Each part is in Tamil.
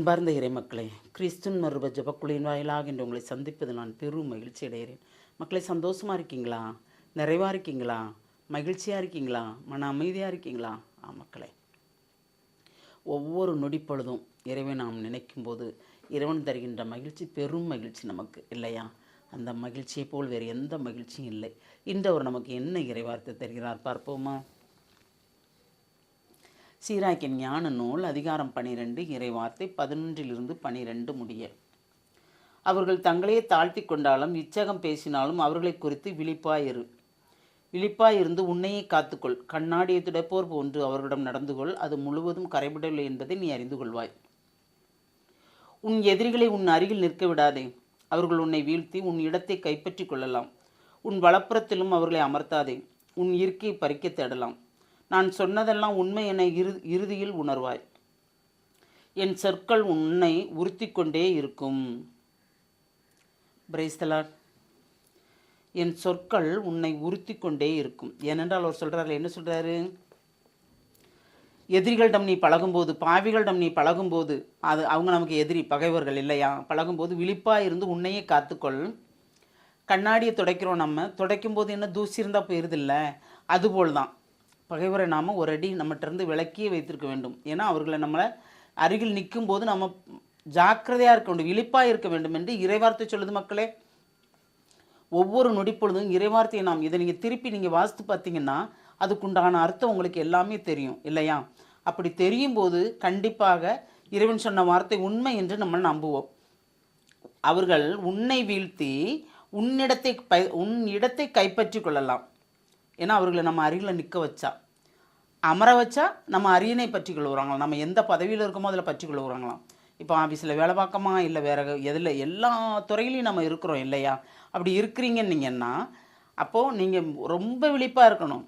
அன்பார்ந்த இறைமக்களே, கிறிஸ்துவின் மறுப ஜெபக்குழியின் வாயிலாக இன்று உங்களை சந்திப்பது நான் பெரும் மகிழ்ச்சி அடைகிறேன். மக்களே, சந்தோஷமாக இருக்கீங்களா? நிறைவாக இருக்கீங்களா? மகிழ்ச்சியாக இருக்கீங்களா? மன அமைதியாக இருக்கீங்களா? மக்களே, ஒவ்வொரு நொடிப்பொழுதும் இறைவனை நாம் நினைக்கும் போது இறைவன் தருகின்ற மகிழ்ச்சி பெரும் மகிழ்ச்சி நமக்கு இல்லையா? அந்த மகிழ்ச்சியை போல் வேறு எந்த மகிழ்ச்சியும் இல்லை. இன்று அவர் நமக்கு என்ன இறைவார்த்தை தருகிறார் பார்ப்போமா? சீராக்கின் ஞான நூல் அதிகாரம் 12 இறைவார்த்தை 11-12 முடிய. அவர்கள் தங்களையே தாழ்த்தி கொண்டாலும் இச்சகம் பேசினாலும் அவர்களை குறித்து விழிப்பாயிருந்து உன்னையே காத்துக்கொள். கண்ணாடியை துடைப்போர் போன்று அவர்களிடம் நடந்து கொள். அது முழுவதும் கரைபடவில்லை என்பதை நீ அறிந்து கொள்வாய். உன் எதிரிகளை உன் அருகில் நிற்க விடாதே. அவர்கள் உன்னை வீழ்த்தி உன் இடத்தை கைப்பற்றி கொள்ளலாம். உன் வலப்புறத்திலும் அவர்களை அமர்த்தாதே. உன் இருக்கையை பறிக்க தேடலாம். நான் சொன்னதெல்லாம் உண்மை என இறுதியில் உணர்வாய். என் சொற்கள் உன்னை உறுத்தி கொண்டே இருக்கும். Praise the Lord. என் சொற்கள் உன்னை உறுத்தி கொண்டே இருக்கும். ஏனென்றால் அவர் சொல்கிறாரு, என்ன சொல்கிறாரு? எதிரிகளிடம் நீ பழகும்போது, பாவிகளிடம் நீ பழகும்போது, அது அவங்க நமக்கு எதிரி, பகைவர்கள் இல்லையா? பழகும்போது விழிப்பாக இருந்து உன்னையே காத்துக்கொள். கண்ணாடியை துடைக்கிறோம், நம்ம துடைக்கும் போது என்ன தூசி இருந்தால் போயிருதில்ல, அதுபோல் தான் பகைவரை நாம் ஒரு அடி நம்மகிட்டருந்து விலக்கியே வைத்திருக்க வேண்டும். ஏன்னா அவர்களை நம்மளை அருகில் நிற்கும் போது நம்ம ஜாக்கிரதையாக இருக்க வேண்டும், விழிப்பாக இருக்க வேண்டும் என்று இறைவார்த்தை சொல்லுது. மக்களே, ஒவ்வொரு நொடிப்பொழுதும் இறைவார்த்தையை நாம் இதை நீங்கள் திருப்பி நீங்கள் வாசித்து பார்த்தீங்கன்னா அதுக்குண்டான அர்த்தம் உங்களுக்கு எல்லாமே தெரியும் இல்லையா? அப்படி தெரியும் போது கண்டிப்பாக இறைவன் சொன்ன வார்த்தை உண்மை என்று நம்ம நம்புவோம். அவர்கள் உன்னை வீழ்த்தி உன் இடத்தை கைப்பற்றி கொள்ளலாம். ஏன்னா அவர்களை நம்ம அருகில் நிற்க வச்சா, அமர வச்சா நம்ம அரியணை பற்றி கொள்ளுறாங்களாம். நம்ம எந்த பதவியில் இருக்கோமோ அதில் பற்றி கொள்ளுறாங்களாம். இப்போ ஆஃபீஸில் வேலை பார்க்கமா, இல்லை வேறு எதில், எல்லா துறையிலையும் நம்ம இருக்கிறோம் இல்லையா? அப்படி இருக்கிறீங்கன்னீங்கன்னா அப்போது நீங்கள் ரொம்ப விழிப்பாக இருக்கணும்.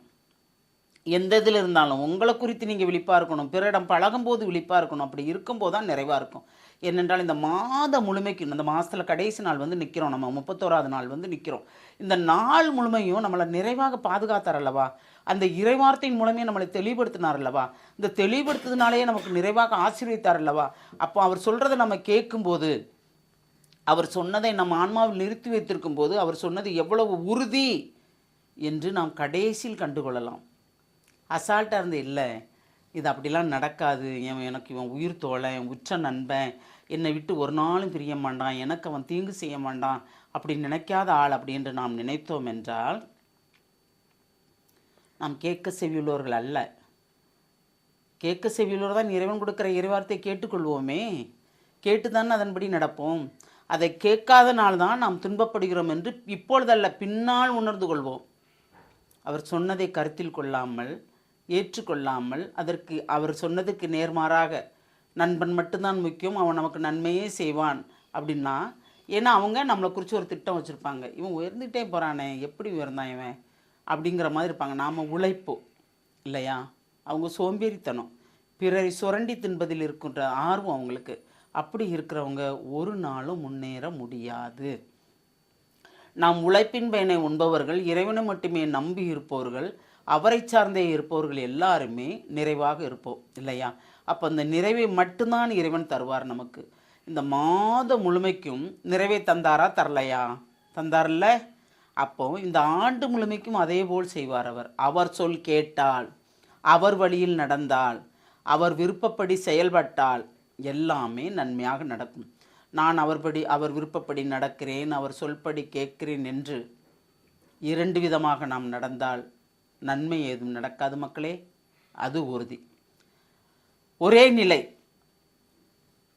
எந்த இதில் இருந்தாலும் உங்களை குறித்து நீங்கள் விழிப்பாக இருக்கணும். பிறரிடம் பழகும்போது விழிப்பாக இருக்கணும். அப்படி இருக்கும்போது தான் நிறைவாக இருக்கும். ஏனென்றால் இந்த மாதம் முழுமைக்கு, இந்த மாதத்தில் கடைசி நாள் நிற்கிறோம், நம்ம 31வது நாள் நிற்கிறோம். இந்த நாள் முழுமையும் நம்மளை நிறைவாக பாதுகாத்தார் அல்லவா? அந்த இறைவார்த்தையின் மூலமே நம்மளை தெளிவுபடுத்தினார் அல்லவா? இந்த தெளிவுபடுத்துறதுனாலேயே நமக்கு நிறைவாக ஆசீர்வதித்தார் அல்லவா? அப்போ அவர் சொல்கிறத நம்ம கேட்கும்போது, அவர் சொன்னதை நம்ம ஆன்மாவில் நிறுத்தி வைத்திருக்கும் போது அவர் சொன்னது எவ்வளவு உறுதி என்று நாம் கடைசியில் கண்டுகொள்ளலாம். அசால்ட்டாக இருந்து, இல்லை இது அப்படிலாம் நடக்காது, எனக்கு இவன் உயிர் தோழன், உற்ற நண்பன், என்னை விட்டு ஒரு நாளும் பிரிய மாட்டான், எனக்கு அவன் தீங்கு செய்ய மாட்டான், அப்படி நினைக்காத ஆள் அப்படின்னு நாம் நினைத்தோம் என்றால் நாம் கேட்க செவியுள்ளவர்கள் அல்ல. கேட்க செவியுள்ளவர் தான் இறைவன் கொடுக்குற இறைவார்த்தை கேட்டுக்கொள்வோமே, கேட்டுதான் அதன்படி நடப்போம். அதை கேட்காத நாள் தான் நாம் துன்பப்படுகிறோம் என்று இப்பொழுதல்ல பின்னால் உணர்ந்து கொள்வோம். அவர் சொன்னதை கருத்தில் கொள்ளாமல், ஏற்றுக்கொள்ளாமல், அதற்கு அவர் சொன்னதுக்கு நேர்மாறாக நண்பன் மட்டும்தான் முக்கியம், அவன் நமக்கு நன்மையே செய்வான் அப்படின்னா, ஏன்னா அவங்க நம்மளை குறித்து ஒரு திட்டம் வச்சுருப்பாங்க. இவன் உயர்ந்துகிட்டே போகிறானே, எப்படி உயர்ந்தான் இவன் அப்படிங்கிற மாதிரி இருப்பாங்க. நாம் உழைப்போம் இல்லையா? அவங்க சோம்பேறித்தனம், பிறரை சுரண்டி தின்பதில் இருக்கின்ற ஆர்வம் அவங்களுக்கு. அப்படி இருக்கிறவங்க ஒரு நாளும் முன்னேற முடியாது. நாம் உழைப்பின் பயனை உண்பவர்கள், இறைவனை மட்டுமே நம்பி இருப்பவர்கள், அவரை சார்ந்தே இருப்பவர்கள் எல்லாருமே நிறைவாக இருப்போம் இல்லையா? அப்போ அந்த நிறைவை மட்டும்தான் இறைவன் தருவார் நமக்கு. இந்த மாதம் முழுமைக்கும் நிறைவை தந்தாரா, தரலையா? தந்தார்ல. அப்போ இந்த ஆண்டு முழுமைக்கும் அதே போல் செய்வார். அவர் சொல் கேட்டால், அவர் வழியில் நடந்தால், அவர் விருப்பப்படி செயல்பட்டால் எல்லாமே நன்மையாக நடக்கும். நான் அவர் விருப்பப்படி நடக்கிறேன், அவர் சொல்படி கேட்கிறேன் என்று இரண்டு விதமாக நாம் நடந்தால் நன்மை ஏதும் நடக்காது மக்களே, அது உறுதி. ஒரே நிலை,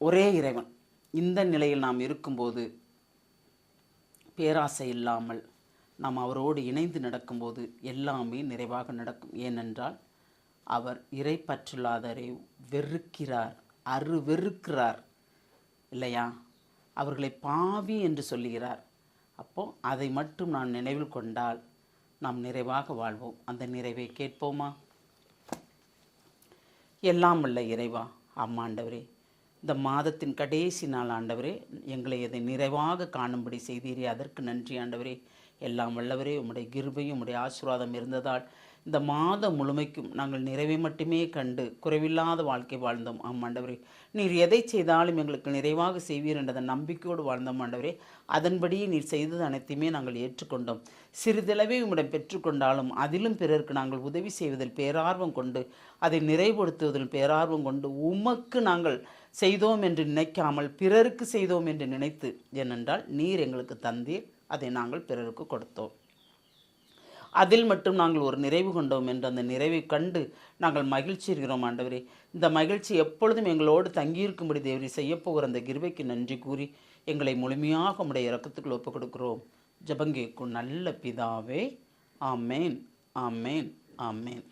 ஒரே இறைவன். இந்த நிலையில் நாம் இருக்கும்போது, பேராசை இல்லாமல் நாம் அவரோடு இணைந்து நடக்கும்போது எல்லாமே நிறைவாக நடக்கும். ஏனென்றால் அவர் இறைப்பற்றில்லாதரை வெறுக்கிறார், வெறுக்கிறார் இல்லையா? அவர்களை பாவி என்று சொல்லுகிறார். அப்போது அதை மட்டும் நான் நினைவில் கொண்டால் நாம் நிறைவாக வாழ்வோம். அந்த நிறைவை கேட்போமா? எல்லாம் உள்ள இறைவா, ஆண்டவரே, இந்த மாதத்தின் கடைசி நாள் ஆண்டவரே, எங்களை இதை நிறைவாக காணும்படி செய்தீரே, அதற்கு நன்றி ஆண்டவரே. எல்லாம் வல்லவரே, உம்முடைய கிருபையும் உம்முடைய ஆசீர்வாதம் இருந்ததால் இந்த மாதம் முழுமைக்கும் நாங்கள் நிறைவை மட்டுமே கண்டு குறைவில்லாத வாழ்க்கை வாழ்ந்தோம். ஆண்டவரே, நீர் எதை செய்தாலும் எங்களுக்கு நிறைவாக செய்வீர் என்ற நம்பிக்கையோடு வாழ்ந்தோம். ஆண்டவரே, அதன்படியே நீர் செய்தது அனைத்தையுமே நாங்கள் ஏற்றுக்கொண்டோம். சிறிதளவே உம்மிடம் பெற்றுக்கொண்டாலும் அதிலும் பிறருக்கு நாங்கள் உதவி செய்வதில் பேரார்வம் கொண்டு அதை நிறைவுபடுத்துவதில் பேரார்வம் கொண்டு உமக்கு நாங்கள் செய்தோம் என்று நினைக்காமல் பிறருக்கு செய்தோம் என்று நினைத்து, ஏனென்றால் நீர் எங்களுக்கு தந்தீர், அதை நாங்கள் பிறருக்கு கொடுத்தோம். அதில் மட்டும் நாங்கள் ஒரு நிறைவு கொண்டோம் என்று அந்த நிறைவை கண்டு நாங்கள் மகிழ்ச்சி இருக்கிறோம். ஆண்டவரே, இந்த மகிழ்ச்சி எப்பொழுதும் எங்களோடு தங்கியிருக்கும்படி தேவரி செய்யப்போகிற அந்த கிருபைக்கு நன்றி கூறி எங்களை முழுமையாக உம்முடைய இரக்கத்துக்குள் ஒப்புக் கொடுக்கிறோம். ஜெபங்கேக்கும் நல்ல பிதாவே, ஆமேன், ஆமேன், ஆமேன்.